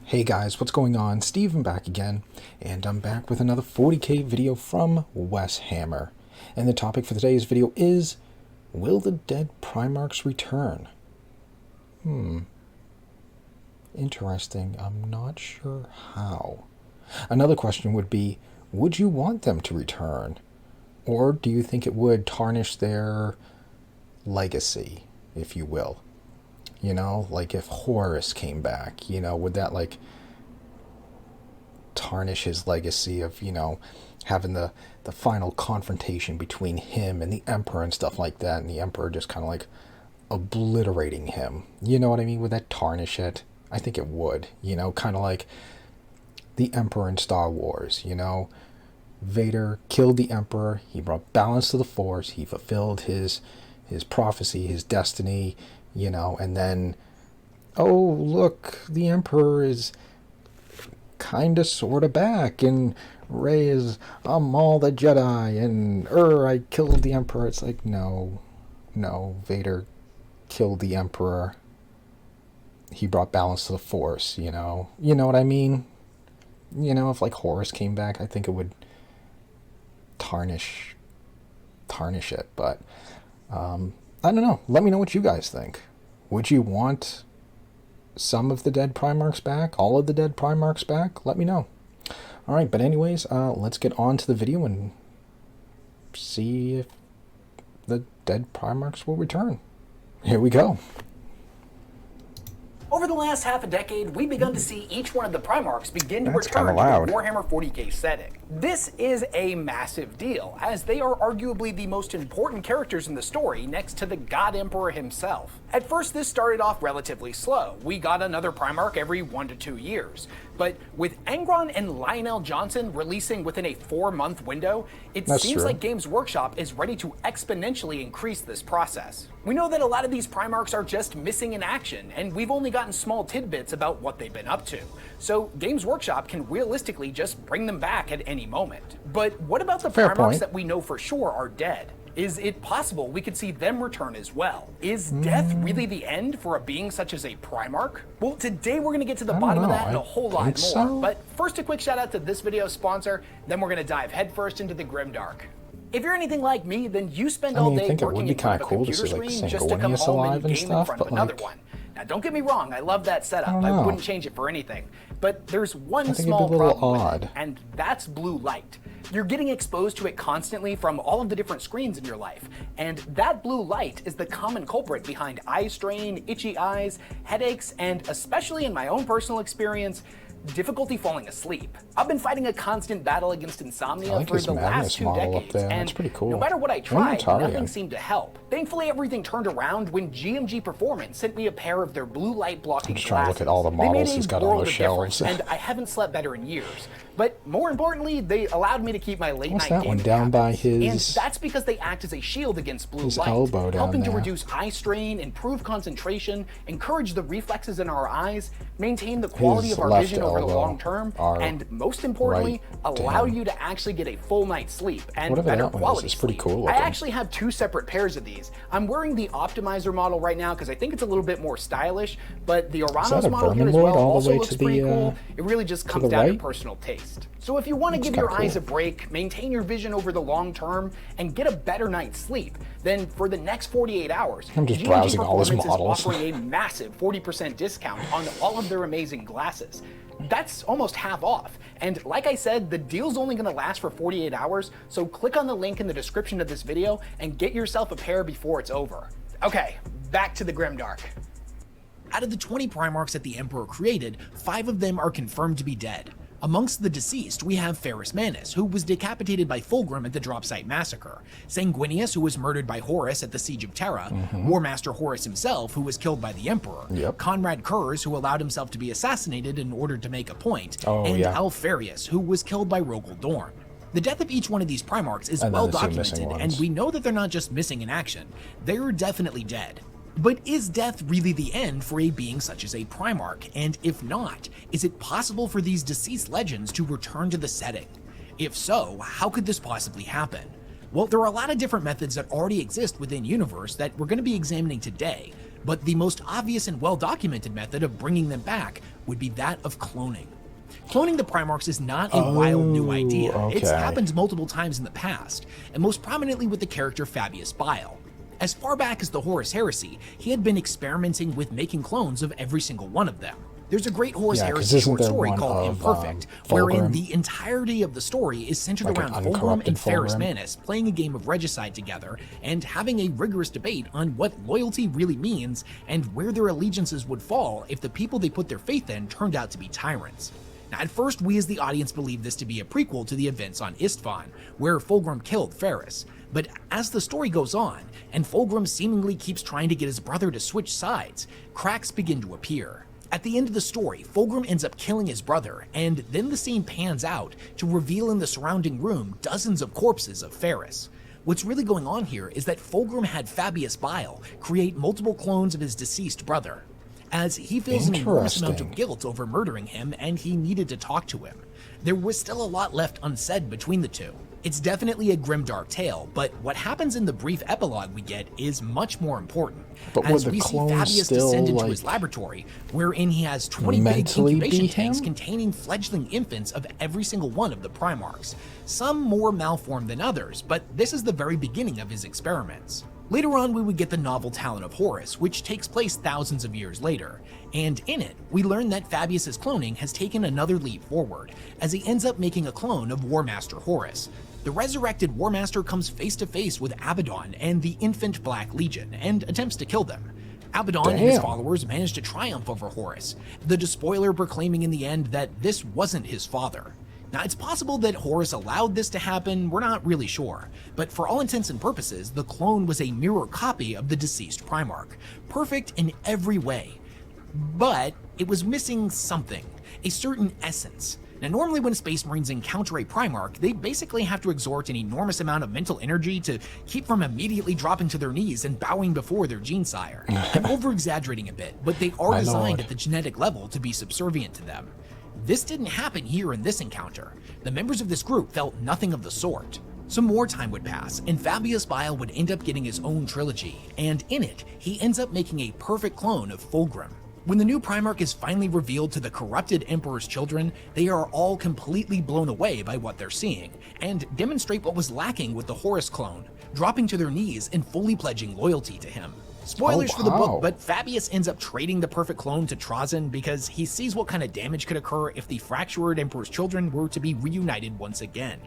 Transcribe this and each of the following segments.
Hey guys, what's going on? Steven back again, and I'm back with another 40k video from Warhammer. And the topic for today's video is, will the dead Primarchs return? Interesting. I'm not sure how. Another question would be, would you want them to return? Or do you think it would tarnish their legacy, if you will? You know, like if Horus came back, you know, would that like tarnish his legacy of, you know, having the final confrontation between him and the Emperor and stuff like that, and the Emperor just kind of like obliterating him? You know what I mean? Would that tarnish it? I think it would, you know, kind of like the Emperor in Star Wars, you know. Vader killed the Emperor, he brought balance to the Force, he fulfilled his prophecy, his destiny, you know, and then, oh, look, the Emperor is kind of sort of back, and Rey is, I'm all the Jedi, and, I killed the Emperor. It's like, no, Vader killed the Emperor. He brought balance to the Force, you know. You know what I mean? You know, if, like, Horus came back, I think it would tarnish it, but, I don't know. Let me know what you guys think. Would you want some of the dead Primarchs back? All of the dead Primarchs back? Let me know. Alright, but anyways, let's get on to the video and see if the dead Primarchs will return. Here we go. Over the last half a decade, we've begun to see each one of the Primarchs begin to return to loud. the Warhammer 40k setting. This is a massive deal, as they are arguably the most important characters in the story next to the God Emperor himself. At first, this started off relatively slow. We got another Primarch every 1 to 2 years. But with Angron and Lionel Johnson releasing within a 4-month window, it seems like Games Workshop is ready to exponentially increase this process. We know that a lot of these Primarchs are just missing in action, and we've only gotten small tidbits about what they've been up to. So Games Workshop can realistically just bring them back at any moment. But what about the Primarchs that we know for sure are dead? Is it possible we could see them return as well? Is death really the end for a being such as a Primarch? Well, today we're going to get to the bottom of that and a whole lot more. So. But first, a quick shout out to this video's sponsor, then we're going to dive headfirst into the Grimdark. If you're anything like me, then you spend all day working in front of a computer screen just to come home and game in front of another one. Now, don't get me wrong, I love that setup. I wouldn't change it for anything. But there's one small problem with it, and that's blue light. You're getting exposed to it constantly from all of the different screens in your life, and that blue light is the common culprit behind eye strain, itchy eyes, headaches, and especially in my own personal experience, difficulty falling asleep. I've been fighting a constant battle against insomnia for the last 2 decades, and pretty cool. No matter what I tried, nothing seemed to help. Thankfully, everything turned around when GMG Performance sent me a pair of their blue light blocking glasses. Trying to look at all the models he's got on the shelves. And I haven't slept better in years. But more importantly, they allowed me to keep my late night that one down by his? And that's because they act as a shield against blue light, helping to reduce eye strain, improve concentration, encourage the reflexes in our eyes, maintain the quality of our vision over the long term, and most importantly, allow you to actually get a full night's sleep and better quality sleep. Pretty cool I actually have 2 separate pairs of these. I'm wearing the Optimizer model right now because I think it's a little bit more stylish, but the Oranos model here as well also looks pretty cool. It really just comes down to personal taste. So if you want to give your eyes a break, maintain your vision over the long term, and get a better night's sleep, then for the next 48 hours, I'm just browsing all his models. is offering a massive 40% discount on all of their amazing glasses. That's almost half off. And like I said, the deal's only going to last for 48 hours, so click on the link in the description of this video and get yourself a pair before it's over. Okay, back to the Grimdark. Out of the 20 Primarchs that the Emperor created, 5 of them are confirmed to be dead. Amongst the deceased, we have Ferrus Manus, who was decapitated by Fulgrim at the Dropsite Massacre, Sanguinius, who was murdered by Horus at the Siege of Terra, War Master Horus himself, who was killed by the Emperor, Conrad Kurz, who allowed himself to be assassinated in order to make a point, and Alfarius, who was killed by Rogel Dorn. The death of each one of these Primarchs is well documented, and we know that they're not just missing in action, they're definitely dead. But is death really the end for a being such as a Primarch? And if not, is it possible for these deceased legends to return to the setting? If so, how could this possibly happen? Well, there are a lot of different methods that already exist within Universe that we're going to be examining today, but the most obvious and well-documented method of bringing them back would be that of cloning. Cloning the Primarchs is not a wild new idea. It's happened multiple times in the past, and most prominently with the character Fabius Bile. As far back as the Horus Heresy, he had been experimenting with making clones of every single one of them. There's a great Horus Heresy short story called Imperfect, wherein the entirety of the story is centered around Fulgrim and Ferrus Manus playing a game of regicide together and having a rigorous debate on what loyalty really means and where their allegiances would fall if the people they put their faith in turned out to be tyrants. Now, at first, we as the audience believed this to be a prequel to the events on Istvan, where Fulgrim killed Ferrus. But as the story goes on, and Fulgrim seemingly keeps trying to get his brother to switch sides, cracks begin to appear. At the end of the story, Fulgrim ends up killing his brother, and then the scene pans out to reveal in the surrounding room dozens of corpses of Ferrus. What's really going on here is that Fulgrim had Fabius Bile create multiple clones of his deceased brother, as he feels an enormous amount of guilt over murdering him and he needed to talk to him. There was still a lot left unsaid between the two. It's definitely a grimdark tale, but what happens in the brief epilogue we get is much more important. But as we see Fabius descend into his laboratory, wherein he has 20 big incubation tanks containing fledgling infants of every single one of the Primarchs. Some more malformed than others, but this is the very beginning of his experiments. Later on, we would get the novel Talon of Horus, which takes place thousands of years later, and in it, we learn that Fabius's cloning has taken another leap forward, as he ends up making a clone of Warmaster Horus. The resurrected Warmaster comes face to face with Abaddon and the infant Black Legion, and attempts to kill them. Abaddon and his followers manage to triumph over Horus, the despoiler proclaiming in the end that this wasn't his father. Now, it's possible that Horus allowed this to happen, we're not really sure, but for all intents and purposes, the clone was a mirror copy of the deceased Primarch, perfect in every way. But it was missing something, a certain essence. Now, normally when Space Marines encounter a Primarch, they basically have to exert an enormous amount of mental energy to keep from immediately dropping to their knees and bowing before their gene-sire. I'm over-exaggerating a bit, but they are designed at the genetic level to be subservient to them. This didn't happen here in this encounter. The members of this group felt nothing of the sort. Some more time would pass, and Fabius Bile would end up getting his own trilogy, and in it, he ends up making a perfect clone of Fulgrim. When the new Primarch is finally revealed to the corrupted Emperor's children, they are all completely blown away by what they're seeing, and demonstrate what was lacking with the Horus clone, dropping to their knees and fully pledging loyalty to him. Spoilers for the book, but Fabius ends up trading the perfect clone to Trazyn because he sees what kind of damage could occur if the fractured Emperor's children were to be reunited once again.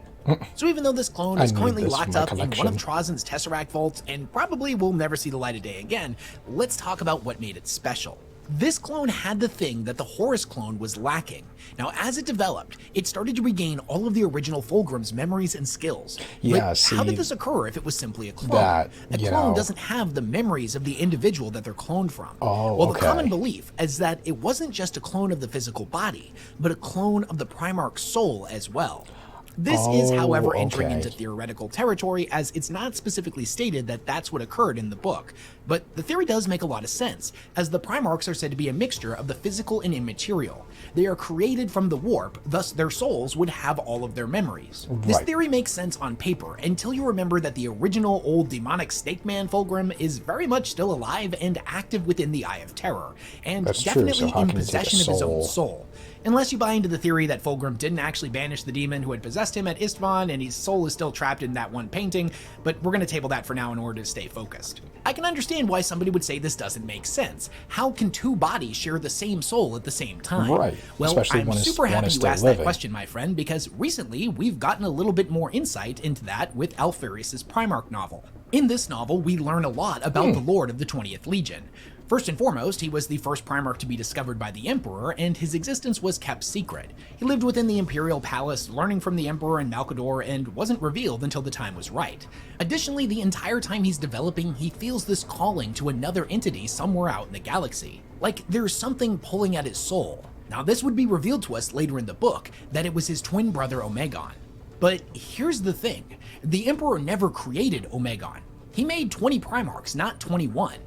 So even though this clone is currently locked up in one of Trazyn's Tesseract vaults and probably will never see the light of day again, let's talk about what made it special. This clone had the thing that the Horus clone was lacking. Now, as it developed, it started to regain all of the original Fulgrim's memories and skills. But how did this occur if it was simply a clone? A clone doesn't have the memories of the individual that they're cloned from. Well, the common belief is that it wasn't just a clone of the physical body, but a clone of the Primarch's soul as well. This is, however, entering into theoretical territory, as it's not specifically stated that that's what occurred in the book. But the theory does make a lot of sense, as the Primarchs are said to be a mixture of the physical and immaterial. They are created from the warp, thus their souls would have all of their memories. This theory makes sense on paper, until you remember that the original old demonic snake man Fulgrim is very much still alive and active within the Eye of Terror, and definitely in possession of his own soul. Unless you buy into the theory that Fulgrim didn't actually banish the demon who had possessed him at Istvan and his soul is still trapped in that one painting, but we're going to table that for now in order to stay focused. I can understand why somebody would say this doesn't make sense. How can two bodies share the same soul at the same time? Well, I'm super happy you asked that question, my friend, because recently we've gotten a little bit more insight into that with Alpharius' Primarch novel. In this novel, we learn a lot about the Lord of the 20th Legion. First and foremost, he was the first Primarch to be discovered by the Emperor, and his existence was kept secret. He lived within the Imperial Palace, learning from the Emperor and Malcador, and wasn't revealed until the time was right. Additionally, the entire time he's developing, he feels this calling to another entity somewhere out in the galaxy. Like there's something pulling at his soul. Now, this would be revealed to us later in the book, that it was his twin brother Omegon. But here's the thing, the Emperor never created Omegon. He made 20 Primarchs, not 21.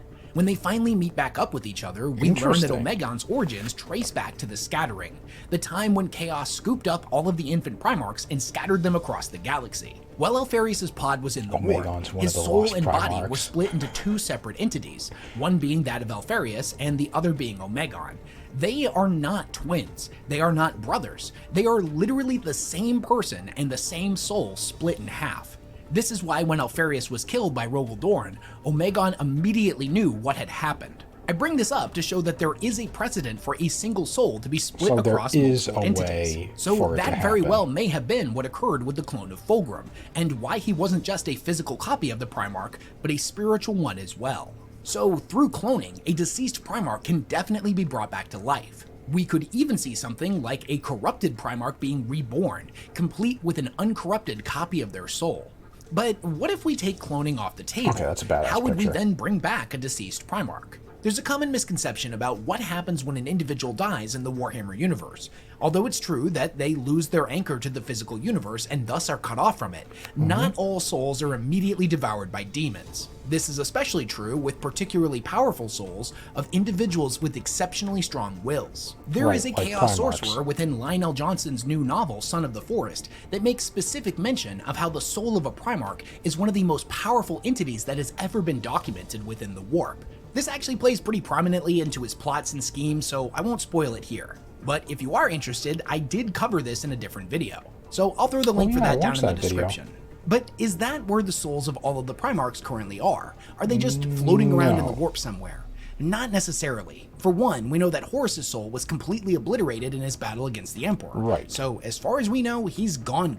When they finally meet back up with each other, we learn that Omegon's origins trace back to the Scattering, the time when Chaos scooped up all of the infant Primarchs and scattered them across the galaxy. While Alpharius' pod was in the warp, his soul and body were split into two separate entities, one being that of Alpharius and the other being Omegon. They are not twins. They are not brothers. They are literally the same person and the same soul split in half. This is why when Alpharius was killed by Rogel Dorn, Omegon immediately knew what had happened. I bring this up to show that there is a precedent for a single soul to be split across multiple entities. So that very well may have been what occurred with the clone of Fulgrim, and why he wasn't just a physical copy of the Primarch, but a spiritual one as well. So through cloning, a deceased Primarch can definitely be brought back to life. We could even see something like a corrupted Primarch being reborn, complete with an uncorrupted copy of their soul. But what if we take cloning off the table? Okay, that's a badass How would we picture. then bring back a deceased Primarch? There's a common misconception about what happens when an individual dies in the Warhammer universe. Although it's true that they lose their anchor to the physical universe and thus are cut off from it, not all souls are immediately devoured by demons. This is especially true with particularly powerful souls of individuals with exceptionally strong wills. There is a Chaos Sorcerer within Lionel Johnson's new novel, Son of the Forest, that makes specific mention of how the soul of a Primarch is one of the most powerful entities that has ever been documented within the Warp. This actually plays pretty prominently into his plots and schemes, so I won't spoil it here. But if you are interested, I did cover this in a different video, so I'll throw the link for that down in the description. But is that where the souls of all of the Primarchs currently are? Are they just floating around in the warp somewhere? Not necessarily. For one, we know that Horus's soul was completely obliterated in his battle against the Emperor. So as far as we know, he's gone.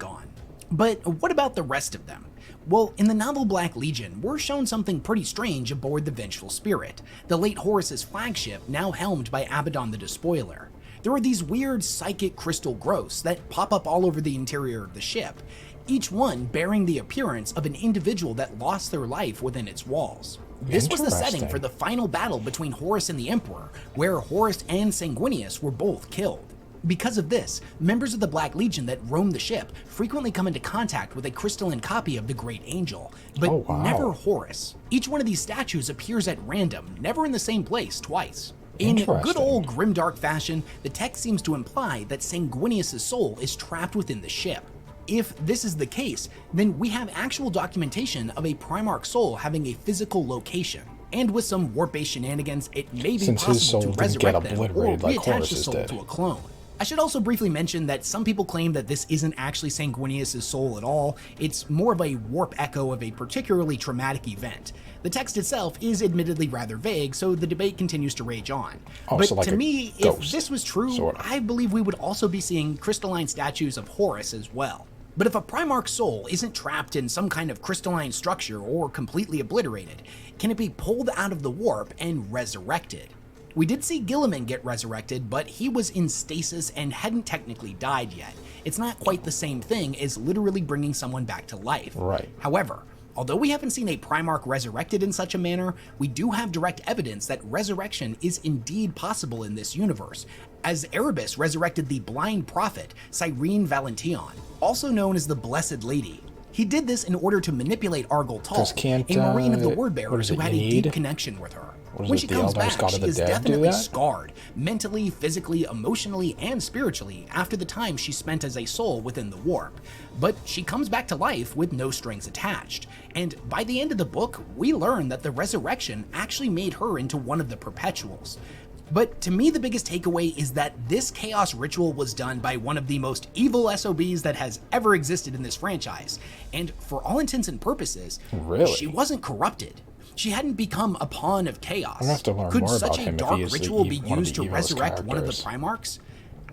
But what about the rest of them? Well, in the novel Black Legion, we're shown something pretty strange aboard the Vengeful Spirit, the late Horus's flagship now helmed by Abaddon the Despoiler. There are these weird psychic crystal growths that pop up all over the interior of the ship, each one bearing the appearance of an individual that lost their life within its walls. This was the setting for the final battle between Horus and the Emperor, where Horus and Sanguinius were both killed. Because of this, members of the Black Legion that roam the ship frequently come into contact with a crystalline copy of the Great Angel, but never Horus. Each one of these statues appears at random, never in the same place twice. In good old grimdark fashion, the text seems to imply that Sanguinius' soul is trapped within the ship. If this is the case, then we have actual documentation of a Primarch soul having a physical location. And with some warp-based shenanigans, it may be possible to resurrect them or reattach the soul to a clone. I should also briefly mention that some people claim that this isn't actually Sanguinius' soul at all. It's more of a warp echo of a particularly traumatic event. The text itself is admittedly rather vague, so the debate continues to rage on. But so like to me, if this was true, I believe we would also be seeing crystalline statues of Horus as well. But if a Primarch soul isn't trapped in some kind of crystalline structure or completely obliterated, can it be pulled out of the warp and resurrected? We did see Gilliman get resurrected, but he was in stasis and hadn't technically died yet. It's not quite the same thing as literally bringing someone back to life. However, although we haven't seen a Primarch resurrected in such a manner, we do have direct evidence that resurrection is indeed possible in this universe, as Erebus resurrected the blind prophet, Cyrene Valention, also known as the Blessed Lady. He did this in order to manipulate Argol Tal, a Marine of the Wordbearers who had a deep connection with her. When she comes back, she is definitely scarred, mentally, physically, emotionally, and spiritually after the time she spent as a soul within the warp. But she comes back to life with no strings attached. And by the end of the book, we learn that the resurrection actually made her into one of the Perpetuals. But to me, the biggest takeaway is that this chaos ritual was done by one of the most evil SOBs that has ever existed in this franchise. And for all intents and purposes, she wasn't corrupted. She hadn't become a pawn of chaos. Could such a dark ritual be used to resurrect one of the Primarchs?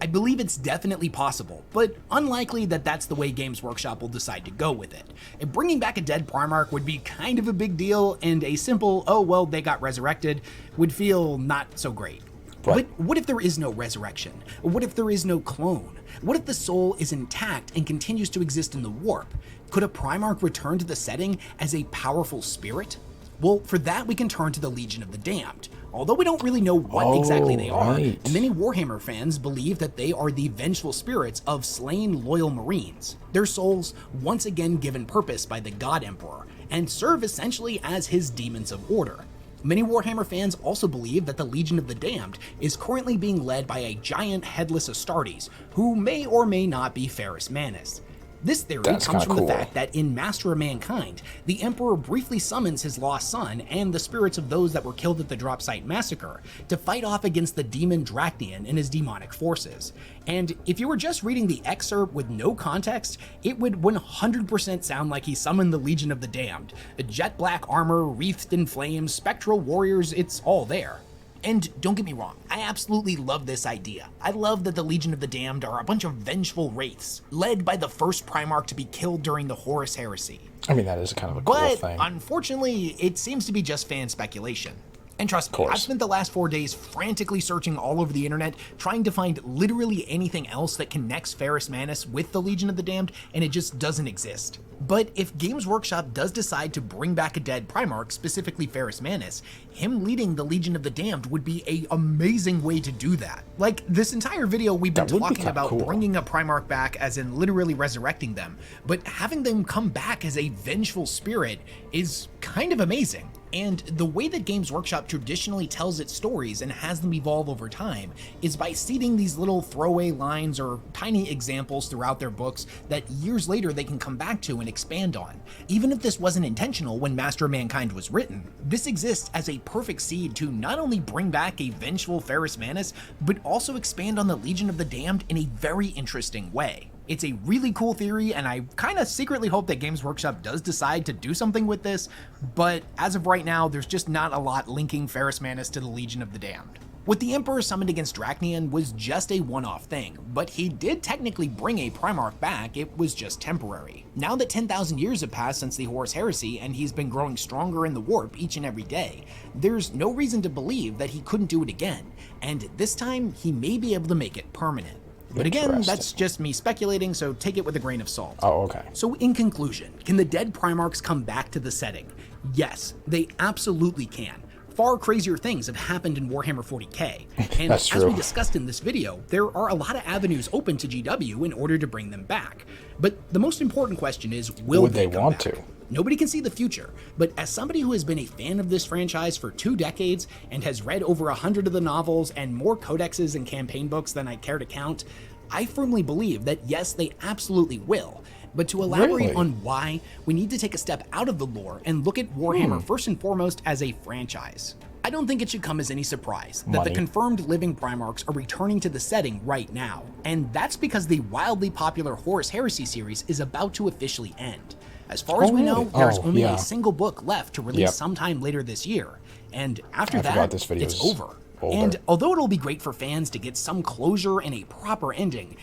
I believe it's definitely possible, but unlikely that that's the way Games Workshop will decide to go with it. And bringing back a dead Primarch would be kind of a big deal, and a simple, oh well, they got resurrected, would feel not so great. But what if there is no resurrection? What if there is no clone? What if the soul is intact and continues to exist in the warp? Could a Primarch return to the setting as a powerful spirit? Well, for that we can turn to the Legion of the Damned. Although we don't really know what exactly they are, many Warhammer fans believe that they are the vengeful spirits of slain loyal Marines, their souls once again given purpose by the God Emperor, and serve essentially as his demons of order. Many Warhammer fans also believe that the Legion of the Damned is currently being led by a giant headless Astartes, who may or may not be Ferrus Manus. This theory comes from the fact that in Master of Mankind, the Emperor briefly summons his lost son and the spirits of those that were killed at the drop site massacre to fight off against the demon Draknian and his demonic forces. And if you were just reading the excerpt with no context, it would 100% sound like he summoned the Legion of the Damned. A jet black armor, wreathed in flames, spectral warriors, it's all there. And don't get me wrong, I absolutely love this idea. I love that the Legion of the Damned are a bunch of vengeful wraiths, led by the first Primarch to be killed during the Horus Heresy. I mean, that is kind of a cool thing. But unfortunately, it seems to be just fan speculation. And trust me, I've spent the last 4 days frantically searching all over the internet, trying to find literally anything else that connects Ferrus Manus with the Legion of the Damned, and it just doesn't exist. But if Games Workshop does decide to bring back a dead Primarch, specifically Ferrus Manus, him leading the Legion of the Damned would be an amazing way to do that. Like, this entire video we've been talking about bringing a Primarch back as in literally resurrecting them, but having them come back as a vengeful spirit is kind of amazing. And the way that Games Workshop traditionally tells its stories and has them evolve over time is by seeding these little throwaway lines or tiny examples throughout their books that years later they can come back to and expand on. Even if this wasn't intentional when Master of Mankind was written, this exists as a perfect seed to not only bring back a vengeful Ferrus Manus, but also expand on the Legion of the Damned in a very interesting way. It's a really cool theory, and I kind of secretly hope that Games Workshop does decide to do something with this, but as of right now, there's just not a lot linking Ferrus Manus to the Legion of the Damned. What the Emperor summoned against Draknian was just a one-off thing, but he did technically bring a Primarch back, it was just temporary. Now that 10,000 years have passed since the Horus Heresy and he's been growing stronger in the warp each and every day, there's no reason to believe that he couldn't do it again, and this time he may be able to make it permanent. But again, that's just me speculating, so take it with a grain of salt. Oh, okay. So in conclusion, can the dead Primarchs come back to the setting? Yes, they absolutely can. Far crazier things have happened in Warhammer 40k, and as we discussed in this video, there are a lot of avenues open to GW in order to bring them back. But the most important question is, would they want to? Nobody can see the future, but as somebody who has been a fan of this franchise for 2 decades and has read over 100 of the novels and more codexes and campaign books than I care to count, I firmly believe that yes, they absolutely will. But to elaborate on why, we need to take a step out of the lore and look at Warhammer first and foremost as a franchise. I don't think it should come as any surprise that the confirmed living Primarchs are returning to the setting right now, and that's because the wildly popular Horus Heresy series is about to officially end. As far as we know, there's only a single book left to release sometime later this year, and after that, it's over. And although it'll be great for fans to get some closure and a proper ending,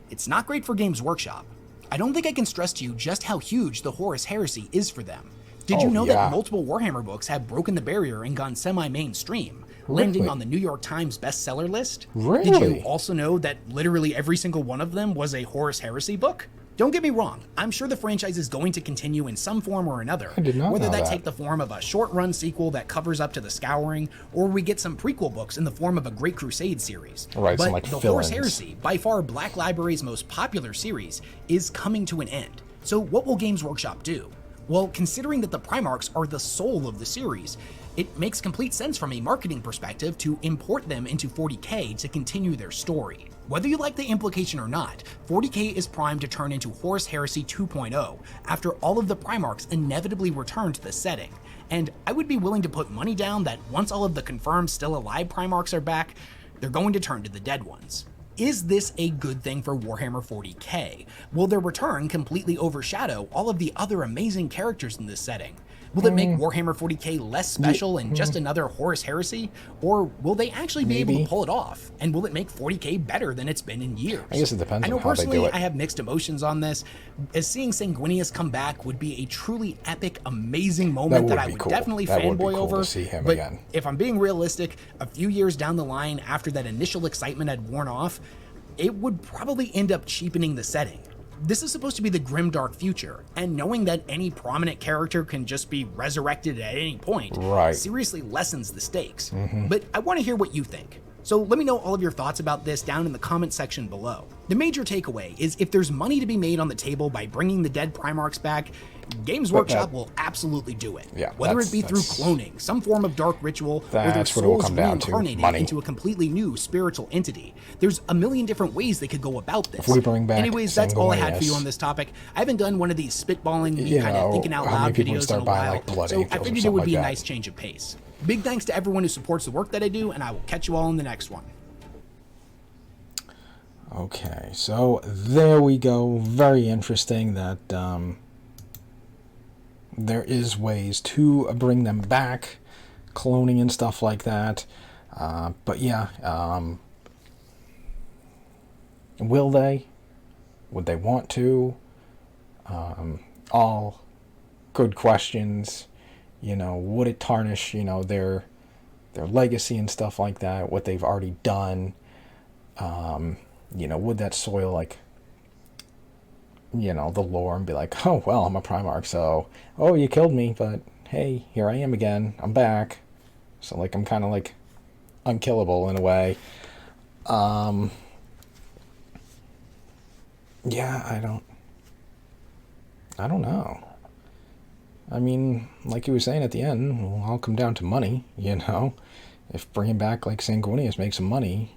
it's not great for Games Workshop. I don't think I can stress to you just how huge the Horus Heresy is for them. Did you know that multiple Warhammer books have broken the barrier and gone semi-mainstream, landing on the New York Times bestseller list? Did you also know that literally every single one of them was a Horus Heresy book? Don't get me wrong, I'm sure the franchise is going to continue in some form or another, whether that take the form of a short-run sequel that covers up to the Scouring, or we get some prequel books in the form of a Great Crusade series. But the Horus Heresy, by far Black Library's most popular series, is coming to an end. So what will Games Workshop do? Well, considering that the Primarchs are the soul of the series, it makes complete sense from a marketing perspective to import them into 40k to continue their story. Whether you like the implication or not, 40k is primed to turn into Horus Heresy 2.0 after all of the Primarchs inevitably return to the setting, and I would be willing to put money down that once all of the confirmed still alive Primarchs are back, they're going to turn to the dead ones. Is this a good thing for Warhammer 40k? Will their return completely overshadow all of the other amazing characters in this setting? Will it make Warhammer 40k less special and just another Horus Heresy? Or will they actually be able to pull it off? And will it make 40k better than it's been in years? I guess it depends on how they do it. I know personally I have mixed emotions on this, as seeing Sanguinius come back would be a truly epic, amazing moment that I would definitely fanboy over. But if I'm being realistic, a few years down the line after that initial excitement had worn off, it would probably end up cheapening the setting. This is supposed to be the grimdark future, and knowing that any prominent character can just be resurrected at any point seriously lessens the stakes. But I want to hear what you think. So let me know all of your thoughts about this down in the comment section below. The major takeaway is if there's money to be made on the table by bringing the dead Primarchs back, Games Workshop will absolutely do it. Yeah, whether it be through cloning, some form of dark ritual, or their that's what it will souls come down to, reincarnated money. into a completely new spiritual entity. There's a million different ways they could go about this. If we bring back Anyways, that's all I had for you Sanguinius, on this topic. I haven't done one of these spitballing, You kind of know, thinking out how many loud people would videos in start a buying, while, like, Blood so I Angels or figured it something would be a like that. nice change of pace. Big thanks to everyone who supports the work that I do, and I will catch you all in the next one. Okay, so there we go. Very interesting that there is ways to bring them back, cloning and stuff like that. But yeah, will they? Would they want to? All good questions. You know, would it tarnish, you know, their legacy and stuff like that, what they've already done? You know, would that soil, like, you know, the lore and be like, oh, well, I'm a Primarch, so, oh, you killed me, but hey, here I am again, I'm back. So, like, I'm kind of, like, unkillable in a way. Yeah, I don't know. I mean, like he was saying at the end, well, I'll come down to money, you know. If bringing back, like, Sanguinius makes some money,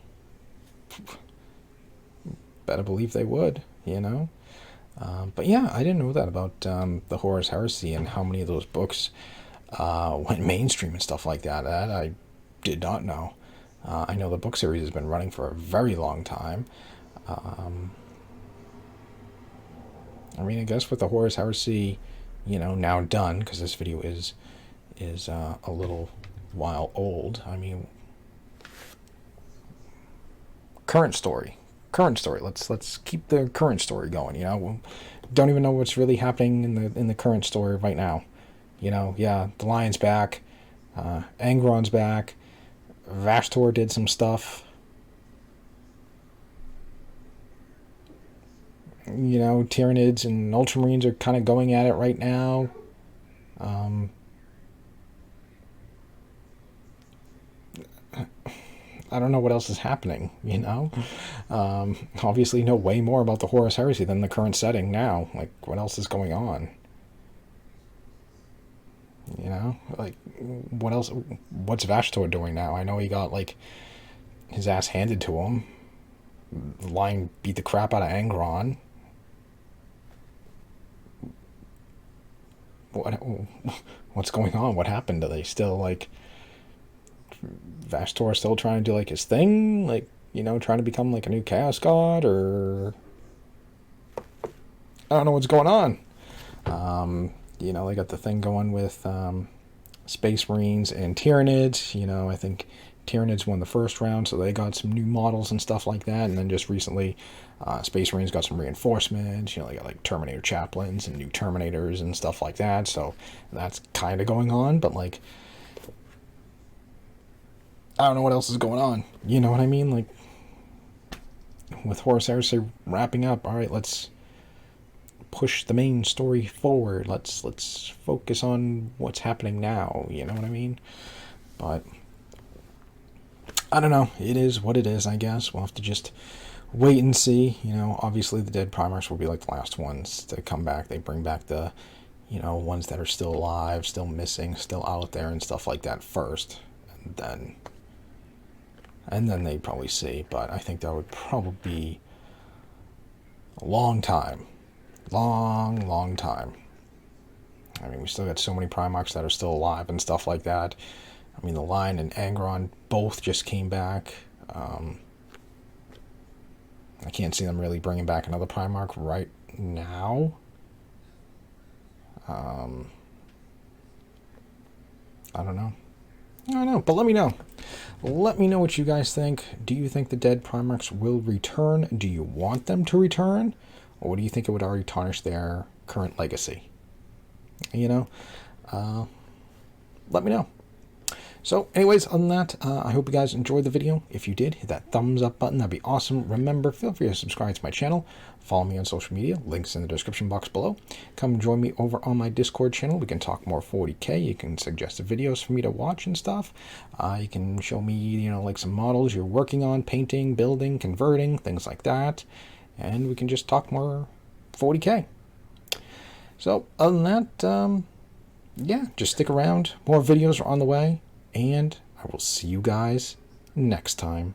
better believe they would, you know. But yeah, I didn't know that about the Horus Heresy and how many of those books went mainstream and stuff like that. That I did not know. I know the book series has been running for a very long time. I mean, I guess with the Horus Heresy, you know, now done, because this video is a little while old. I mean, current story. Let's keep the current story going. You know, we don't even know what's really happening in the current story right now. You know, yeah, the Lion's back, Angron's back, Vashtor did some stuff. You know, Tyranids and Ultramarines are kind of going at it right now. I don't know what else is happening, you know? Obviously know way more about the Horus Heresy than the current setting now. Like, what else is going on? You know? Like, what else? What's Vashtor doing now? I know he got, like, his ass handed to him. The Lion beat the crap out of Angron. What's going on? What happened? Are they still, like... Vashtor still trying to do, like, his thing? Like, you know, trying to become, like, a new Chaos God? Or... I don't know what's going on. You know, they got the thing going with Space Marines and Tyranids. You know, I think Tyranids won the first round, so they got some new models and stuff like that. And then just recently, Space Marines got some reinforcements. You know, they got, like, Terminator chaplains and new Terminators and stuff like that. So that's kind of going on, but, like... I don't know what else is going on. You know what I mean? Like, with Horus Heresy wrapping up, all right, let's push the main story forward. Let's focus on what's happening now. You know what I mean? But I don't know. It is what it is, I guess. We'll have to just wait and see. You know, obviously the dead Primarchs will be like the last ones to come back. They bring back the, you know, ones that are still alive, still missing, still out there and stuff like that first. And then they'd probably see, but I think that would probably be a long time. Long time. I mean, we still got so many Primarchs that are still alive and stuff like that. I mean, the Lion and Angron both just came back. I can't see them really bringing back another Primarch right now. I don't know. But let me know. Let me know what you guys think. Do you think the dead Primarchs will return? Do you want them to return? Or do you think it would already tarnish their current legacy? You know? Let me know. So anyways, other than that, I hope you guys enjoyed the video. If you did, hit that thumbs up button. That'd be awesome. Remember, feel free to subscribe to my channel. Follow me on social media. Links in the description box below. Come join me over on my Discord channel. We can talk more 40k. You can suggest videos for me to watch and stuff. You can show me, you know, like some models you're working on, painting, building, converting, things like that. And we can just talk more 40k. So other than that, yeah, just stick around. More videos are on the way. And I will see you guys next time.